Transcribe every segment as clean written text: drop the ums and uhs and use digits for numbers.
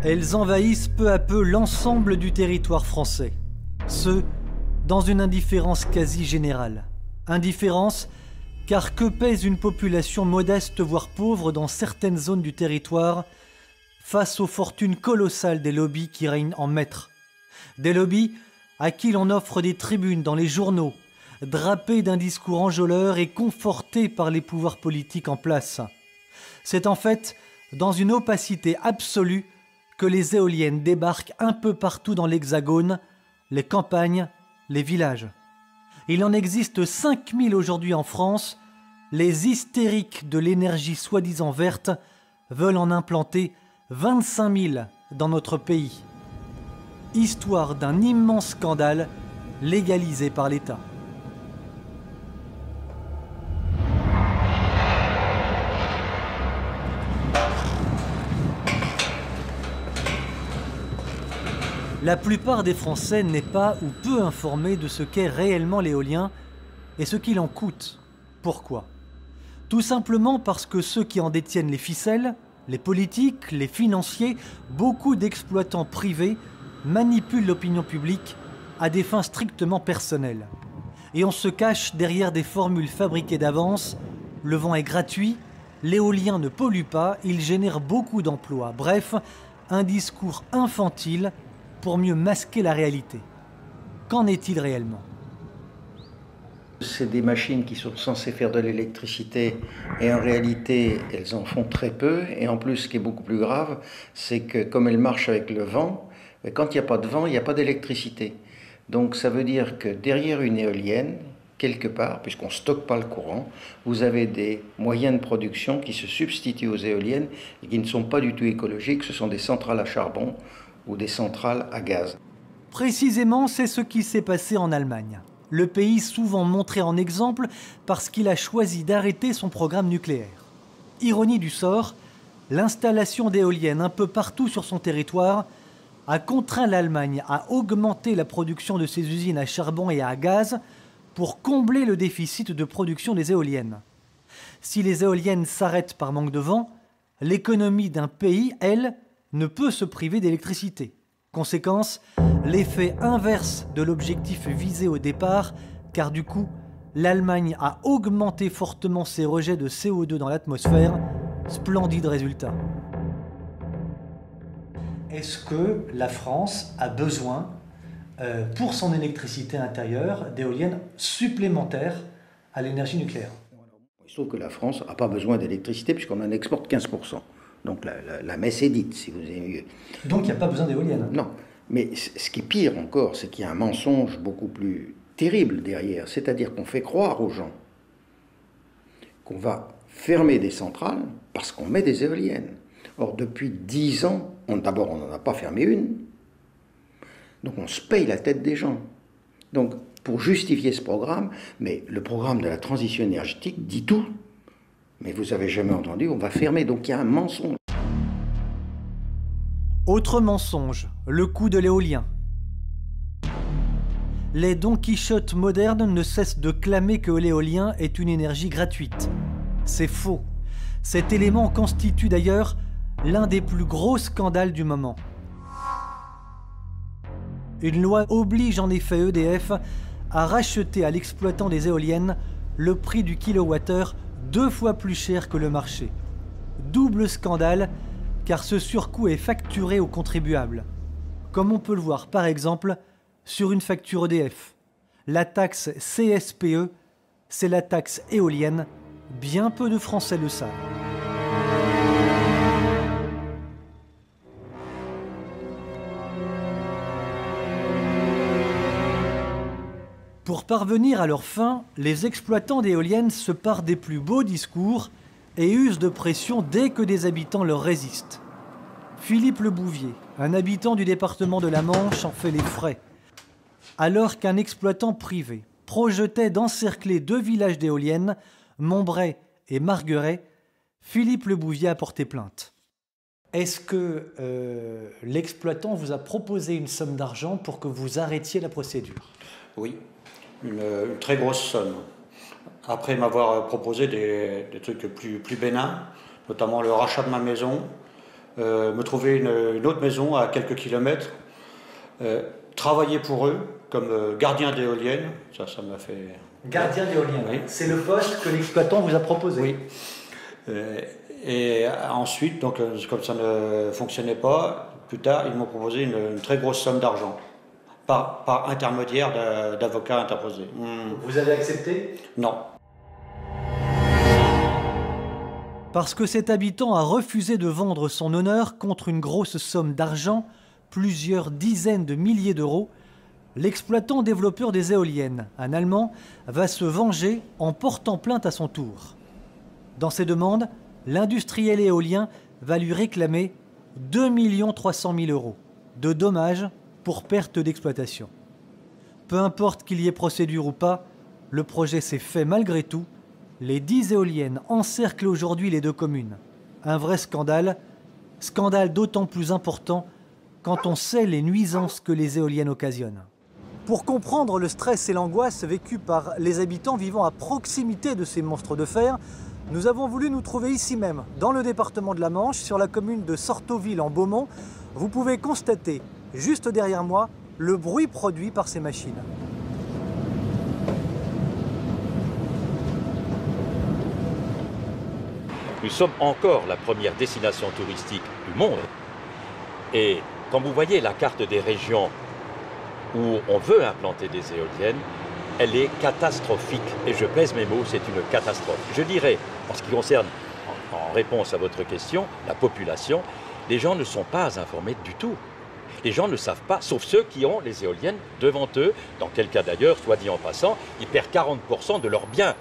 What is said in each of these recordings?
Elles envahissent peu à peu l'ensemble du territoire français. Ce, dans une indifférence quasi générale. Indifférence, car que pèse une population modeste voire pauvre dans certaines zones du territoire face aux fortunes colossales des lobbies qui règnent en maître. Des lobbies à qui l'on offre des tribunes dans les journaux, drapés d'un discours enjôleur et confortés par les pouvoirs politiques en place. C'est en fait dans une opacité absolue que les éoliennes débarquent un peu partout dans l'Hexagone, les campagnes, les villages. Il en existe 5000 aujourd'hui en France. Les hystériques de l'énergie soi-disant verte veulent en implanter 25 000 dans notre pays. Histoire d'un immense scandale légalisé par l'État. La plupart des Français n'est pas ou peu informés de ce qu'est réellement l'éolien et ce qu'il en coûte. Pourquoi ? Tout simplement parce que ceux qui en détiennent les ficelles, les politiques, les financiers, beaucoup d'exploitants privés manipulent l'opinion publique à des fins strictement personnelles. Et on se cache derrière des formules fabriquées d'avance. Le vent est gratuit, l'éolien ne pollue pas, il génère beaucoup d'emplois. Bref, un discours infantile pour mieux masquer la réalité. Qu'en est-il réellement ? C'est des machines qui sont censées faire de l'électricité et en réalité, elles en font très peu. Et en plus, ce qui est beaucoup plus grave, c'est que comme elles marchent avec le vent, quand il n'y a pas de vent, il n'y a pas d'électricité. Donc ça veut dire que derrière une éolienne, quelque part, puisqu'on ne stocke pas le courant, vous avez des moyens de production qui se substituent aux éoliennes et qui ne sont pas du tout écologiques. Ce sont des centrales à charbon ou des centrales à gaz. Précisément, c'est ce qui s'est passé en Allemagne. Le pays souvent montré en exemple parce qu'il a choisi d'arrêter son programme nucléaire. Ironie du sort, l'installation d'éoliennes un peu partout sur son territoire a contraint l'Allemagne à augmenter la production de ses usines à charbon et à gaz pour combler le déficit de production des éoliennes. Si les éoliennes s'arrêtent par manque de vent, l'économie d'un pays, elle, ne peut se priver d'électricité. Conséquence, l'effet inverse de l'objectif visé au départ, car du coup, l'Allemagne a augmenté fortement ses rejets de CO2 dans l'atmosphère. Splendide résultat. Est-ce que la France a besoin, pour son électricité intérieure, d'éoliennes supplémentaires à l'énergie nucléaire ? Il se trouve que la France n'a pas besoin d'électricité puisqu'on en exporte 15%. Donc la messe est dite, si vous avez mieux. Donc il n'y a pas besoin d'éoliennes ? Non, mais ce qui est pire encore, c'est qu'il y a un mensonge beaucoup plus terrible derrière. C'est-à-dire qu'on fait croire aux gens qu'on va fermer des centrales parce qu'on met des éoliennes. Or, depuis 10 ans, d'abord, on n'en a pas fermé une. Donc on se paye la tête des gens. Donc, pour justifier ce programme, mais le programme de la transition énergétique dit tout. Mais vous n'avez jamais entendu, on va fermer. Donc il y a un mensonge. Autre mensonge, le coût de l'éolien. Les Don Quichotte modernes ne cessent de clamer que l'éolien est une énergie gratuite. C'est faux. Cet élément constitue d'ailleurs l'un des plus gros scandales du moment. Une loi oblige en effet EDF à racheter à l'exploitant des éoliennes le prix du kilowattheure 2 fois plus cher que le marché. Double scandale, car ce surcoût est facturé aux contribuables. Comme on peut le voir par exemple sur une facture EDF. La taxe CSPE, c'est la taxe éolienne. Bien peu de Français le savent. Pour parvenir à leur fin, les exploitants d'éoliennes se parent des plus beaux discours et usent de pression dès que des habitants leur résistent. Philippe Le Bouvier, un habitant du département de la Manche, en fait les frais. Alors qu'un exploitant privé projetait d'encercler 2 villages d'éoliennes, Montbray et Margueray, Philippe Le Bouvier a porté plainte. Est-ce que l'exploitant vous a proposé une somme d'argent pour que vous arrêtiez la procédure ? Oui, une très grosse somme. Après m'avoir proposé des trucs plus bénins, notamment le rachat de ma maison, me trouver une autre maison à quelques kilomètres, travailler pour eux comme gardien d'éolienne, ça m'a fait... Gardien d'éolienne, oui. C'est le poste que l'exploitant vous a proposé. Oui. Et ensuite, donc, comme ça ne fonctionnait pas, plus tard, ils m'ont proposé une très grosse somme d'argent, par intermédiaire d'avocats interposés. Vous avez accepté? Non. Parce que cet habitant a refusé de vendre son honneur contre une grosse somme d'argent, plusieurs dizaines de milliers d'euros, l'exploitant développeur des éoliennes, un Allemand, va se venger en portant plainte à son tour. Dans ses demandes, l'industriel éolien va lui réclamer 2 300 000 euros de dommages pour perte d'exploitation. Peu importe qu'il y ait procédure ou pas, le projet s'est fait malgré tout. Les 10 éoliennes encerclent aujourd'hui les deux communes. Un vrai scandale, scandale d'autant plus important quand on sait les nuisances que les éoliennes occasionnent. Pour comprendre le stress et l'angoisse vécus par les habitants vivant à proximité de ces monstres de fer, nous avons voulu nous trouver ici même, dans le département de la Manche, sur la commune de Sortoville en Beaumont. Vous pouvez constater, juste derrière moi, le bruit produit par ces machines. Nous sommes encore la première destination touristique du monde. Et quand vous voyez la carte des régions où on veut implanter des éoliennes, elle est catastrophique. Et je pèse mes mots, c'est une catastrophe. Je dirais, en ce qui concerne, en réponse à votre question, la population, les gens ne sont pas informés du tout. Les gens ne savent pas, sauf ceux qui ont les éoliennes devant eux. Dans quel cas d'ailleurs, soit dit en passant, ils perdent 40% de leurs biens.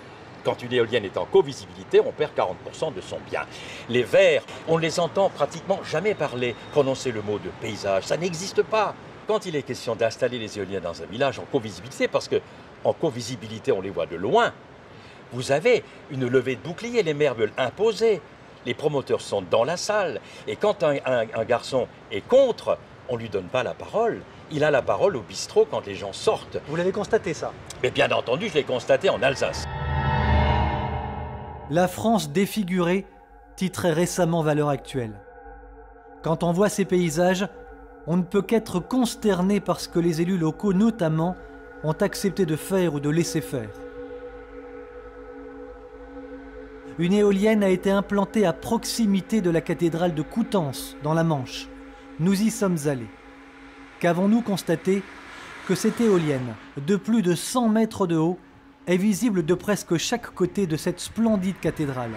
Quand une éolienne est en co-visibilité, on perd 40% de son bien. Les verts, on ne les entend pratiquement jamais parler, prononcer le mot de paysage, ça n'existe pas. Quand il est question d'installer les éoliennes dans un village en co-visibilité, parce qu'en co-visibilité, on les voit de loin, vous avez une levée de bouclier, les maires veulent imposer. Les promoteurs sont dans la salle. Et quand un garçon est contre, on ne lui donne pas la parole. Il a la parole au bistrot quand les gens sortent. Vous l'avez constaté, ça? Mais bien entendu, je l'ai constaté en Alsace. La France défigurée titrait récemment Valeurs Actuelles. Quand on voit ces paysages, on ne peut qu'être consterné par ce que les élus locaux, notamment, ont accepté de faire ou de laisser faire. Une éolienne a été implantée à proximité de la cathédrale de Coutances, dans la Manche. Nous y sommes allés. Qu'avons-nous constaté? Que cette éolienne, de plus de 100 mètres de haut, est visible de presque chaque côté de cette splendide cathédrale.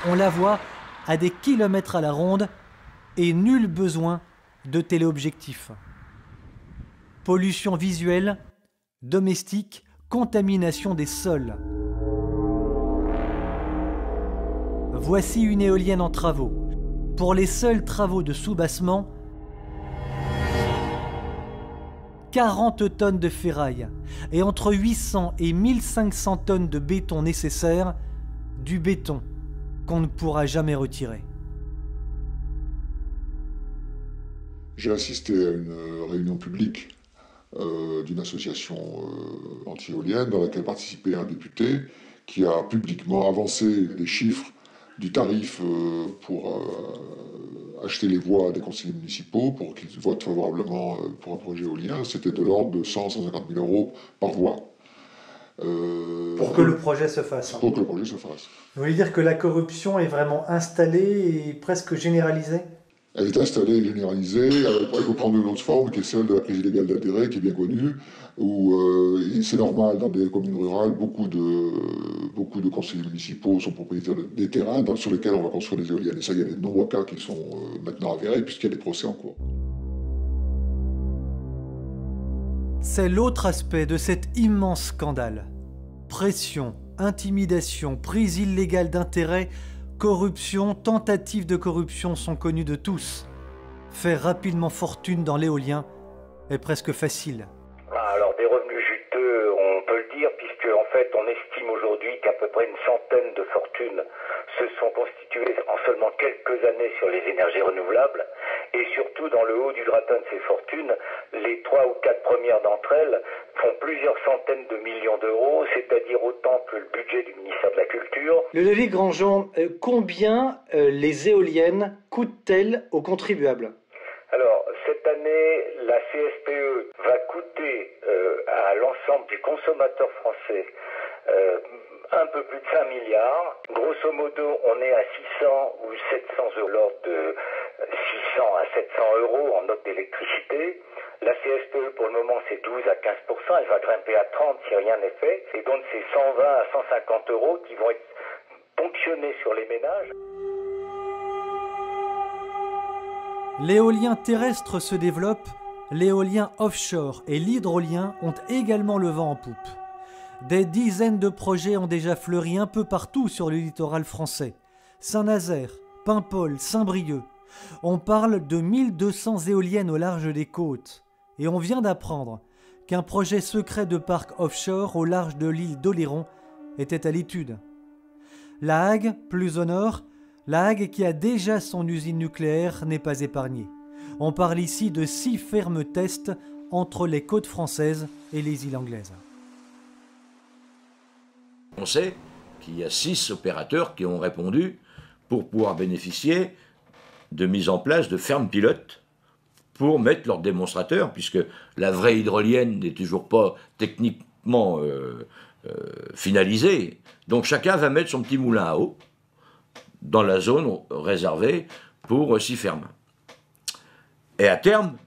On la voit à des kilomètres à la ronde et nul besoin de téléobjectifs. Pollution visuelle, domestique, contamination des sols. Voici une éolienne en travaux. Pour les seuls travaux de soubassement, 40 tonnes de ferraille et entre 800 et 1500 tonnes de béton nécessaires, du béton qu'on ne pourra jamais retirer. J'ai assisté à une réunion publique d'une association anti-éolienne dans laquelle participait un député qui a publiquement avancé les chiffres du tarif pour acheter les voix des conseillers municipaux pour qu'ils votent favorablement pour un projet éolien. C'était de l'ordre de 100-150 000 euros par voix. Pour que le projet se fasse. Pour que le projet se fasse. Vous voulez dire que la corruption est vraiment installée et presque généralisée? Elle est installée et généralisée. Elle peut prendre une autre forme qui est celle de la prise illégale d'intérêt, qui est bien connue, où c'est normal, dans des communes rurales, beaucoup de conseillers municipaux sont propriétaires des terrains sur lesquels on va construire des éoliennes. Et ça, il y a de nombreux cas qui sont maintenant avérés, puisqu'il y a des procès en cours. C'est l'autre aspect de cet immense scandale. Pression, intimidation, prise illégale d'intérêt, corruption, tentative de corruption sont connus de tous. Faire rapidement fortune dans l'éolien est presque facile. Alors des revenus juteux, on peut le dire, puisque qu'en fait on estime aujourd'hui qu'à peu près une centaine de fortunes se sont constituées en seulement quelques années sur les énergies renouvelables, et surtout dans le haut du gratin de ces fortunes, les 3 ou 4 premières d'entre elles font plusieurs centaines de millions d'euros, c'est-à-dire autant que le budget du ministère de la Culture. Ludovic Grandjean, combien les éoliennes coûtent-elles aux contribuables ? Alors, cette année, la CSPE va coûter à l'ensemble des consommateurs français un peu plus de 5 milliards. Grosso modo, on est à 600 ou 700 euros, l'ordre de 600 à 700 euros en note d'électricité. La CSPE, pour le moment, c'est 12 à 15%. Elle va grimper à 30 si rien n'est fait. Et donc, c'est 120 à 150 euros qui vont être ponctionnés sur les ménages. L'éolien terrestre se développe, l'éolien offshore et l'hydrolien ont également le vent en poupe. Des dizaines de projets ont déjà fleuri un peu partout sur le littoral français. Saint-Nazaire, Paimpol, Saint-Brieuc. On parle de 1200 éoliennes au large des côtes. Et on vient d'apprendre qu'un projet secret de parc offshore au large de l'île d'Oléron était à l'étude. La Hague, plus au nord, La Hague, qui a déjà son usine nucléaire, n'est pas épargnée. On parle ici de 6 fermes tests entre les côtes françaises et les îles anglaises. On sait qu'il y a 6 opérateurs qui ont répondu pour pouvoir bénéficier de mise en place de fermes pilotes pour mettre leurs démonstrateurs, puisque la vraie hydrolienne n'est toujours pas techniquement finalisée. Donc chacun va mettre son petit moulin à eau dans la zone réservée pour 6 fermes. Et à terme,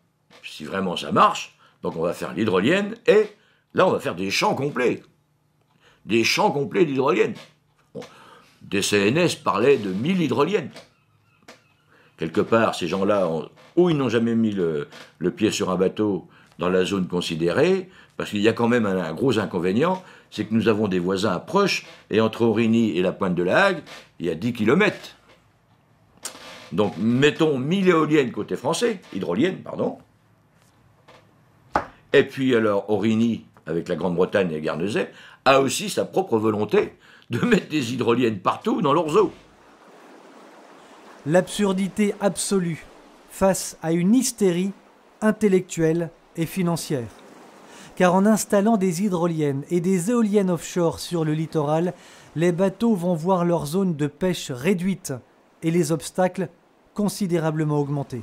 si vraiment ça marche, donc on va faire l'hydrolienne, et là on va faire des champs complets. Des champs complets d'hydrolienne. Bon, des CNS parlaient de 1000 hydroliennes. Quelque part, ces gens-là, ou ils n'ont jamais mis le pied sur un bateau dans la zone considérée, parce qu'il y a quand même un gros inconvénient, c'est que nous avons des voisins proches, et entre Aurigny et la pointe de la Hague, il y a 10 km. Donc, mettons 1000 éoliennes côté français, hydroliennes, pardon. Et puis alors, Aurigny, avec la Grande-Bretagne et Guernesey, a aussi sa propre volonté de mettre des hydroliennes partout dans leurs eaux. L'absurdité absolue face à une hystérie intellectuelle et financière. Car en installant des hydroliennes et des éoliennes offshore sur le littoral, les bateaux vont voir leur zone de pêche réduite et les obstacles considérablement augmentés.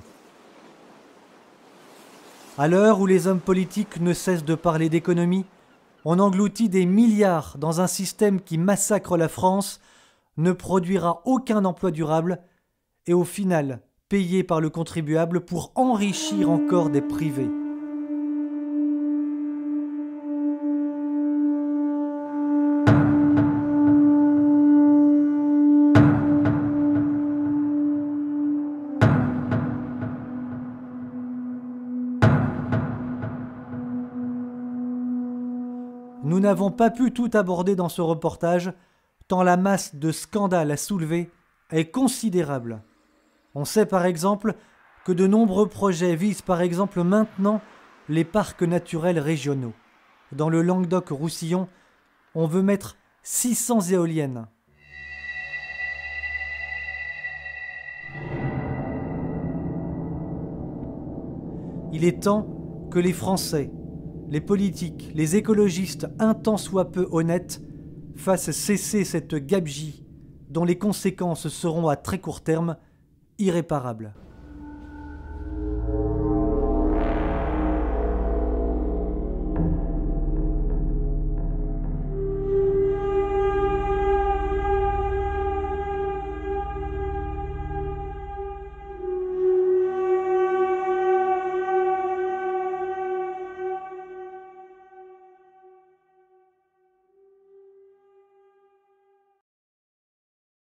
À l'heure où les hommes politiques ne cessent de parler d'économie, on engloutit des milliards dans un système qui massacre la France, ne produira aucun emploi durable et au final payé par le contribuable pour enrichir encore des privés. Nous n'avons pas pu tout aborder dans ce reportage, tant la masse de scandales à soulever est considérable. On sait par exemple que de nombreux projets visent par exemple maintenant les parcs naturels régionaux. Dans le Languedoc-Roussillon, on veut mettre 600 éoliennes. Il est temps que les Français, les politiques, les écologistes, un tant soit peu honnêtes, fassent cesser cette gabegie dont les conséquences seront à très court terme irréparables.